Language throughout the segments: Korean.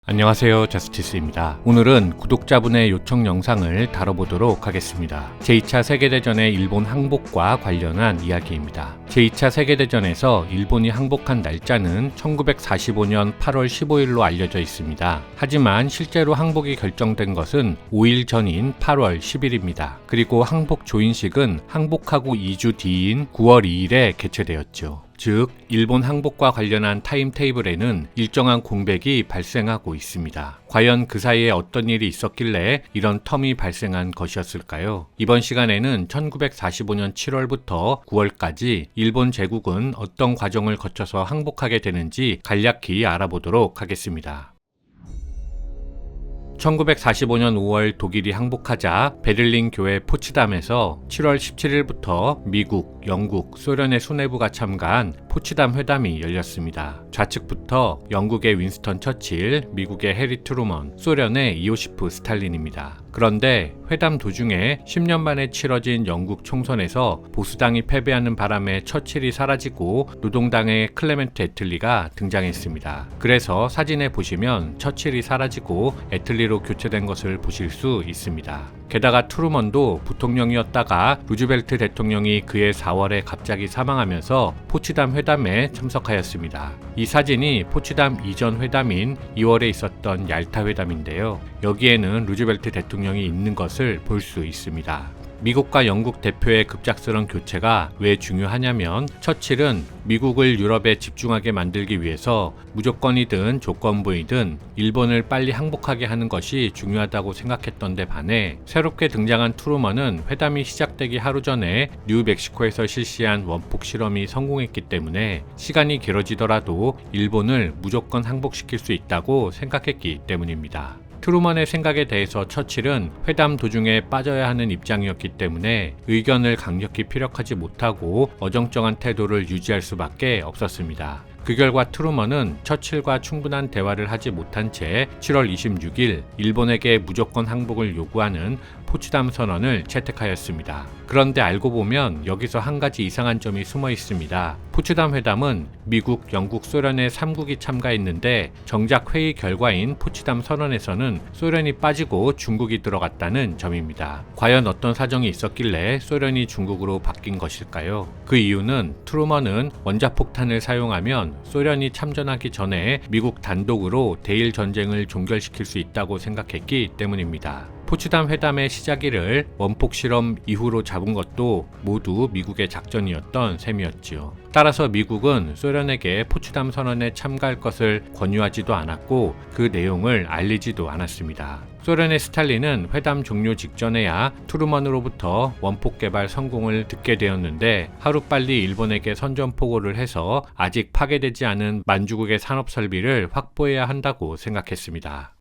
안녕하세요, 저스티스입니다. 오늘은 구독자분의 요청 영상을 다뤄보도록 하겠습니다. 제2차 세계대전의 일본 항복과 관련한 이야기입니다. 제2차 세계대전에서 일본이 항복한 날짜는 1945년 8월 15일로 알려져 있습니다. 하지만 실제로 항복이 결정된 것은 5일 전인 8월 10일입니다. 그리고 항복 조인식은 항복하고 2주 뒤인 9월 2일에 개최되었죠. 즉, 일본 항복과 관련한 타임테이블에는 일정한 공백이 발생하고 있습니다. 과연 그 사이에 어떤 일이 있었길래 이런 텀이 발생한 것이었을까요? 이번 시간에는 1945년 7월부터 9월까지 일본 제국은 어떤 과정을 거쳐서 항복하게 되는지 간략히 알아보도록 하겠습니다. 1945년 5월 독일이 항복하자 베를린 교회 포츠담에서 7월 17일부터 미국, 영국, 소련의 수뇌부가 참가한 포츠담 회담이 열렸습니다. 좌측부터 영국의 윈스턴 처칠, 미국의 해리 트루먼, 소련의 이오시프 스탈린입니다. 그런데 회담 도중에 10년 만에 치러진 영국 총선에서 보수당이 패배하는 바람에 처칠이 사라지고 노동당의 클레멘트 애틀리가 등장했습니다. 그래서 사진에 보시면 처칠이 사라지고 애틀리로 교체된 것을 보실 수 있습니다. 게다가 트루먼도 부통령이었다가 루즈벨트 대통령이 그해 4월에 갑자기 사망하면서 포츠담 회담에 참석하였습니다. 이 사진이 포츠담 이전 회담인 2월에 있었던 얄타 회담인데요. 여기에는 루즈벨트 대통령이 있는 것을 볼 수 있습니다. 미국과 영국 대표의 급작스런 교체가 왜 중요하냐면 처칠은 미국을 유럽에 집중하게 만들기 위해서 무조건이든 조건부이든 일본을 빨리 항복하게 하는 것이 중요하다고 생각했던 데 반해 새롭게 등장한 트루먼은 회담이 시작되기 하루 전에 뉴멕시코에서 실시한 원폭 실험이 성공했기 때문에 시간이 길어지더라도 일본을 무조건 항복시킬 수 있다고 생각했기 때문입니다. 트루먼의 생각에 대해서 처칠은 회담 도중에 빠져야 하는 입장이었기 때문에 의견을 강력히 피력하지 못하고 어정쩡한 태도를 유지할 수밖에 없었습니다. 그 결과 트루먼은 처칠과 충분한 대화를 하지 못한 채 7월 26일 일본에게 무조건 항복을 요구하는 포츠담 선언을 채택하였습니다. 그런데 알고 보면 여기서 한 가지 이상한 점이 숨어 있습니다. 포츠담 회담은 미국, 영국, 소련의 3국이 참가했는데 정작 회의 결과인 포츠담 선언에서는 소련이 빠지고 중국이 들어갔다는 점입니다. 과연 어떤 사정이 있었길래 소련이 중국으로 바뀐 것일까요? 그 이유는 트루먼은 원자폭탄을 사용하면 소련이 참전하기 전에 미국 단독으로 대일 전쟁을 종결시킬 수 있다고 생각했기 때문입니다. 포츠담 회담의 시작일을 원폭 실험 이후로 잡은 것도 모두 미국의 작전이었던 셈이었지요. 따라서 미국은 소련에게 포츠담 선언에 참가할 것을 권유하지도 않았고 그 내용을 알리지도 않았습니다. 소련의 스탈린은 회담 종료 직전에야 트루먼으로부터 원폭 개발 성공을 듣게 되었는데 하루빨리 일본에게 선전포고를 해서 아직 파괴되지 않은 만주국의 산업 설비를 확보해야 한다고 생각했습니다.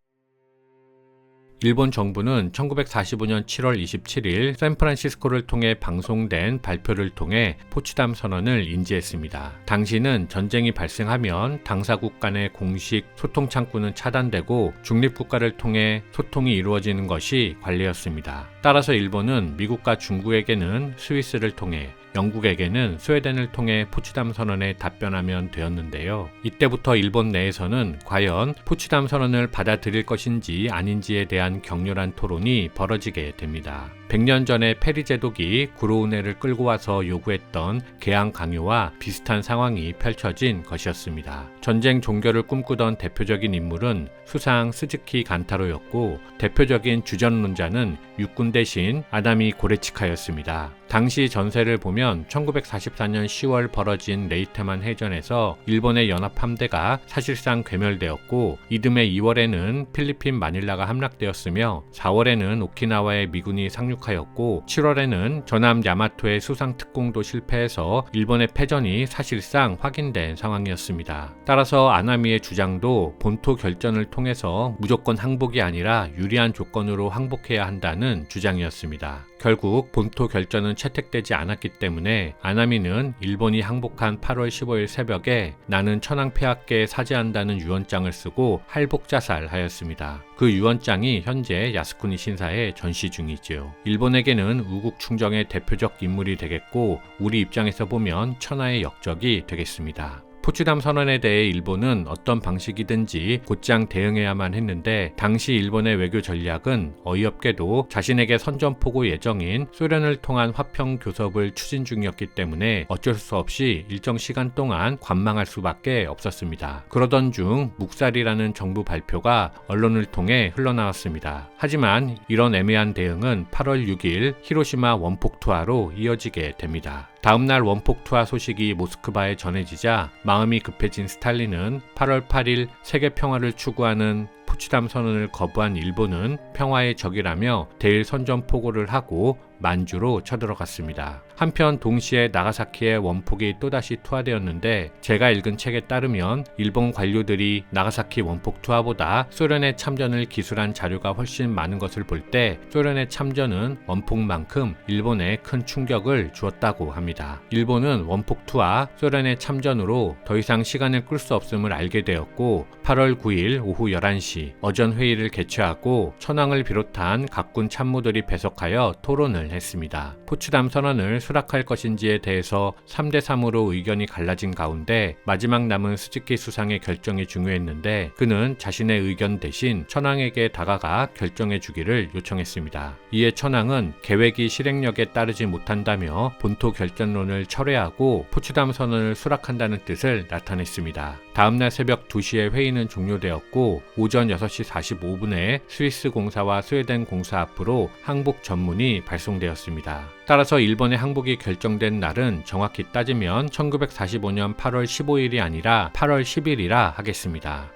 일본 정부는 1945년 7월 27일 샌프란시스코를 통해 방송된 발표를 통해 포츠담 선언을 인지했습니다. 당시는 전쟁이 발생하면 당사국 간의 공식 소통 창구는 차단되고 중립국가를 통해 소통이 이루어지는 것이 관례였습니다. 따라서 일본은 미국과 중국에게는 스위스를 통해 영국에게는 스웨덴을 통해 포츠담 선언에 답변하면 되었는데요. 이때부터 일본 내에서는 과연 포츠담 선언을 받아들일 것인지 아닌지에 대한 격렬한 토론이 벌어지게 됩니다. 100년 전에 페리 제독이 구로운해를 끌고 와서 요구했던 개항 강요와 비슷한 상황이 펼쳐진 것이었습니다. 전쟁 종결을 꿈꾸던 대표적인 인물은 수상 스즈키 간타로였고 대표적인 주전론자는 육군 대신 아다미 고레치카였습니다. 당시 전세를 보면 1944년 10월 벌어진 레이테만 해전에서 일본의 연합함대가 사실상 괴멸되었고 이듬해 2월에는 필리핀 마닐라가 함락되었으며 4월에는 오키나와의 미군이 상륙하였고 7월에는 전함 야마토의 수상 특공도 실패해서 일본의 패전이 사실상 확인된 상황이었습니다. 따라서 아나미의 주장도 본토 결전을 통해서 무조건 항복이 아니라 유리한 조건으로 항복해야 한다는 주장이었습니다. 결국 본토 결전은 채택되지 않았기 때문에 아나미는 일본이 항복한 8월 15일 새벽에 나는 천황폐하께 사죄한다는 유언장을 쓰고 할복자살하였습니다. 그 유언장이 현재 야스쿠니 신사에 전시 중이지요. 일본에게는 우국 충정의 대표적 인물이 되겠고 우리 입장에서 보면 천하의 역적이 되겠습니다. 포츠담 선언에 대해 일본은 어떤 방식이든지 곧장 대응해야만 했는데 당시 일본의 외교 전략은 어이없게도 자신에게 선전포고 예정인 소련을 통한 화평 교섭을 추진 중이었기 때문에 어쩔 수 없이 일정 시간 동안 관망할 수밖에 없었습니다. 그러던 중 묵살이라는 정부 발표가 언론을 통해 흘러나왔습니다. 하지만 이런 애매한 대응은 8월 6일 히로시마 원폭 투하로 이어지게 됩니다. 다음날 원폭 투하 소식이 모스크바에 전해지자 마음이 급해진 스탈린은 8월 8일 세계 평화를 추구하는 포츠담 선언을 거부한 일본은 평화의 적이라며 대일 선전포고를 하고 만주로 쳐들어갔습니다. 한편 동시에 나가사키의 원폭이 또다시 투하되었는데 제가 읽은 책에 따르면 일본 관료들이 나가사키 원폭 투하보다 소련의 참전을 기술한 자료가 훨씬 많은 것을 볼 때 소련의 참전은 원폭만큼 일본에 큰 충격을 주었다고 합니다. 일본은 원폭 투하, 소련의 참전으로 더 이상 시간을 끌 수 없음을 알게 되었고 8월 9일 오후 11시 어전 회의를 개최하고 천황을 비롯한 각군 참모들이 배석하여 토론을 했습니다. 포츠담 선언을 수락할 것인지에 대해서 3대3으로 의견이 갈라진 가운데 마지막 남은 스즈키 수상의 결정이 중요했는데 그는 자신의 의견 대신 천황에게 다가가 결정해 주기를 요청했습니다. 이에 천황은 계획이 실행력에 따르지 못한다며 본토 결전론을 철회하고 포츠담 선언을 수락한다는 뜻을 나타냈습니다. 다음날 새벽 2시에 회의는 종료되었고 오전 6시 45분에 스위스 공사와 스웨덴 공사 앞으로 항복 전문이 발송되었습니다. 따라서 일본의 항복이 결정된 날은 정확히 따지면 1945년 8월 15일이 아니라 8월 10일이라 하겠습니다.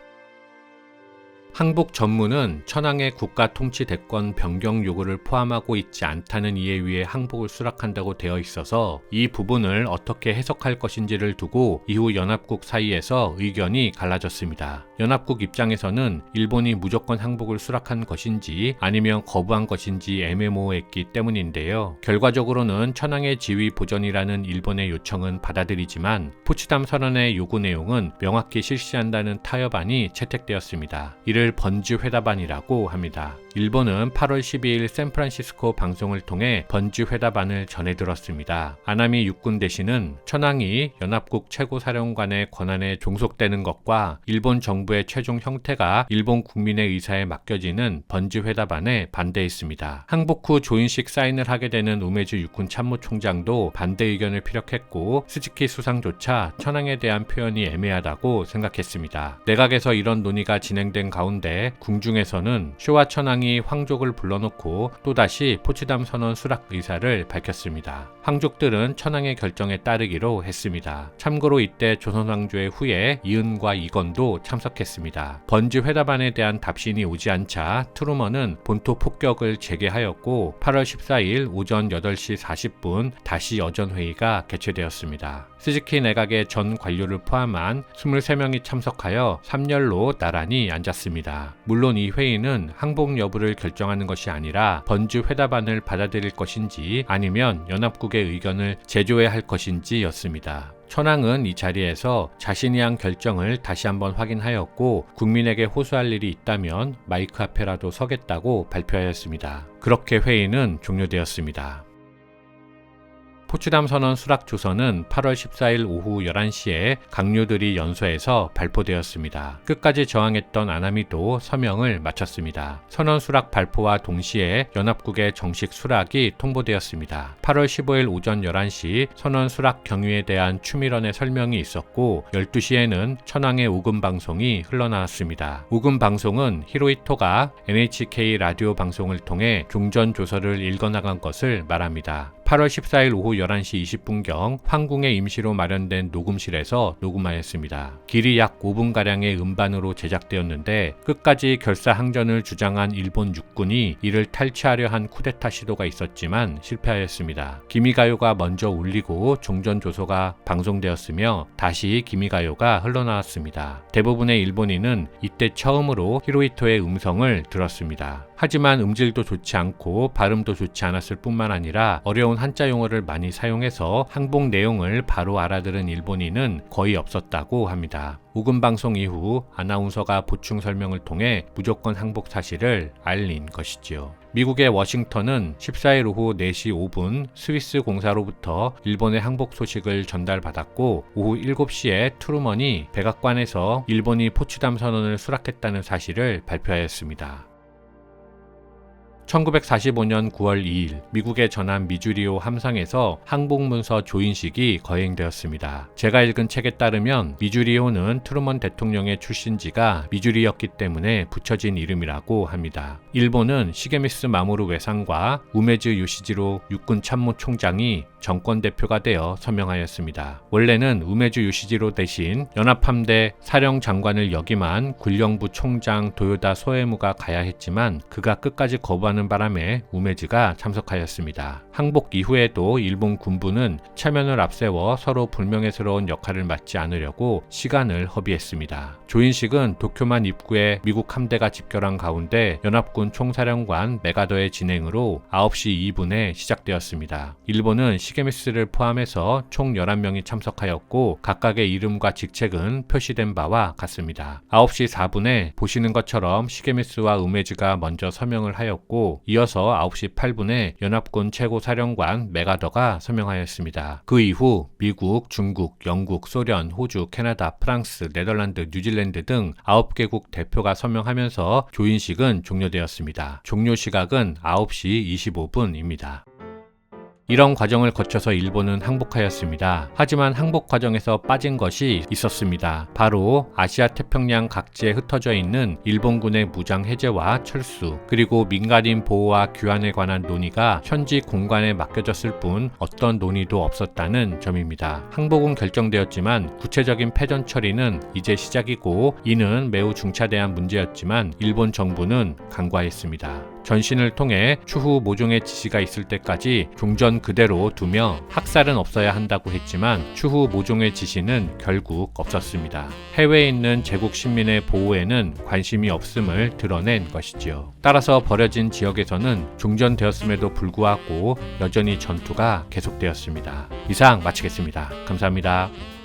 항복 전문은 천황의 국가 통치 대권 변경 요구를 포함하고 있지 않다는 이에 의해 항복을 수락한다고 되어 있어서 이 부분을 어떻게 해석할 것인지를 두고 이후 연합국 사이에서 의견이 갈라졌습니다. 연합국 입장에서는 일본이 무조건 항복을 수락한 것인지 아니면 거부한 것인지 애매모호했기 때문인데요. 결과적으로는 천황의 지위 보전이라는 일본의 요청은 받아들이지만 포츠담 선언의 요구 내용은 명확히 실시한다는 타협안이 채택되었습니다. 이를 번지 회담안이라고 합니다. 일본은 8월 12일 샌프란시스코 방송을 통해 번지 회담안을 전해들었습니다. 아나미 육군 대신은 천황이 연합국 최고사령관의 권한에 종속되는 것과 일본 정부의 최종 형태가 일본 국민의 의사에 맡겨지는 번지 회담안에 반대했습니다. 항복 후 조인식 사인을 하게 되는 우메즈 육군 참모총장도 반대 의견을 피력했고 스즈키 수상조차 천황에 대한 표현이 애매하다고 생각했습니다. 내각에서 이런 논의가 진행된 가운데 궁중에서는 쇼와 천황이 황족을 불러놓고 또다시 포츠담 선언 수락 의사를 밝혔습니다. 황족들은 천황의 결정에 따르기로 했습니다. 참고로 이때 조선 왕조의 후예 이은과 이건도 참석했습니다. 번지 회담안에 대한 답신이 오지 않자 트루먼은 본토 폭격을 재개하였고 8월 14일 오전 8시 40분 다시 여전회의가 개최되었습니다. 스즈키 내각의 전 관료를 포함한 23명이 참석하여 3열로 나란히 앉았습니다. 물론 이 회의는 항복 여부를 결정하는 것이 아니라 번지 회담안을 받아들일 것인지 아니면 연합국의 의견을 제조해야 할 것인지 였습니다. 천황은 이 자리에서 자신이 한 결정을 다시 한번 확인하였고 국민에게 호소할 일이 있다면 마이크 앞에라도 서겠다고 발표하였습니다. 그렇게 회의는 종료되었습니다. 포츠담 선언 수락 조서는 8월 14일 오후 11시에 강요들이 연소해서 발표되었습니다. 끝까지 저항했던 아나미도 서명을 마쳤습니다. 선언 수락 발표와 동시에 연합국의 정식 수락이 통보되었습니다. 8월 15일 오전 11시 선언 수락 경위에 대한 추미런의 설명이 있었고 12시에는 천황의 오금 방송이 흘러나왔습니다. 오금 방송은 히로히토가 NHK 라디오 방송을 통해 종전 조서를 읽어나간 것을 말합니다. 8월 14일 오후 11시 20분경 황궁에 임시로 마련된 녹음실에서 녹음하였습니다. 길이 약 5분가량의 음반으로 제작되었는데 끝까지 결사항전을 주장한 일본 육군이 이를 탈취하려 한 쿠데타 시도가 있었지만 실패하였습니다. 기미가요가 먼저 울리고 종전조서가 방송되었으며 다시 기미가요가 흘러나왔습니다. 대부분의 일본인은 이때 처음으로 히로히토의 음성을 들었습니다. 하지만 음질도 좋지 않고 발음도 좋지 않았을 뿐만 아니라 어려운 한자 용어를 많이 사용해서 항복 내용을 바로 알아들은 일본인은 거의 없었다고 합니다. 오금 방송 이후 아나운서가 보충 설명을 통해 무조건 항복 사실을 알린 것이지요. 미국의 워싱턴은 14일 오후 4시 5분 스위스 공사로부터 일본의 항복 소식을 전달받았고 오후 7시에 트루먼이 백악관에서 일본이 포츠담 선언을 수락했다는 사실을 발표하였습니다. 1945년 9월 2일 미국의 전함 미주리호 함상에서 항복문서 조인식이 거행되었습니다. 제가 읽은 책에 따르면 미주리호는 트루먼 대통령의 출신지가 미주리였기 때문에 붙여진 이름이라고 합니다. 일본은 시게미스 마모루 외상과 우메즈 요시지로 육군 참모 총장이 정권 대표가 되어 서명하였습니다. 원래는 우메즈 요시지로 대신 연합함대 사령 장관을 역임한 군령부 총장 도요다 소에무가 가야 했지만 그가 끝까지 거부하는 바람에 우메즈가 참석하였습니다. 항복 이후에도 일본 군부는 체면을 앞세워 서로 불명예스러운 역할을 맡지 않으려고 시간을 허비했습니다. 조인식은 도쿄만 입구에 미국 함대가 집결한 가운데 연합군 총사령관 메가더의 진행으로 9시 2분에 시작되었습니다. 일본은 시게미스를 포함해서 총 11명이 참석하였고 각각의 이름과 직책은 표시된 바와 같습니다. 9시 4분에 보시는 것처럼 시게미스와 우메즈가 먼저 서명을 하였고 이어서 9시 8분에 연합군 최고사령관 메가더가 서명하였습니다. 그 이후 미국, 중국, 영국, 소련, 호주, 캐나다, 프랑스, 네덜란드, 뉴질랜드 등 9개국 대표가 서명하면서 조인식은 종료되었습니다. 종료 시각은 9시 25분입니다. 이런 과정을 거쳐서 일본은 항복하였습니다. 하지만 항복 과정에서 빠진 것이 있었습니다. 바로 아시아 태평양 각지에 흩어져 있는 일본군의 무장 해제와 철수, 그리고 민간인 보호와 귀환에 관한 논의가 현지 공관에 맡겨졌을 뿐 어떤 논의도 없었다는 점입니다. 항복은 결정되었지만 구체적인 패전 처리는 이제 시작이고 이는 매우 중차대한 문제였지만 일본 정부는 간과했습니다. 전신을 통해 추후 모종의 지시가 있을 때까지 종전 그대로 두며 학살은 없어야 한다고 했지만 추후 모종의 지시는 결국 없었습니다. 해외에 있는 제국 시민의 보호에는 관심이 없음을 드러낸 것이지요. 따라서 버려진 지역에서는 종전되었음에도 불구하고 여전히 전투가 계속되었습니다. 이상 마치겠습니다. 감사합니다.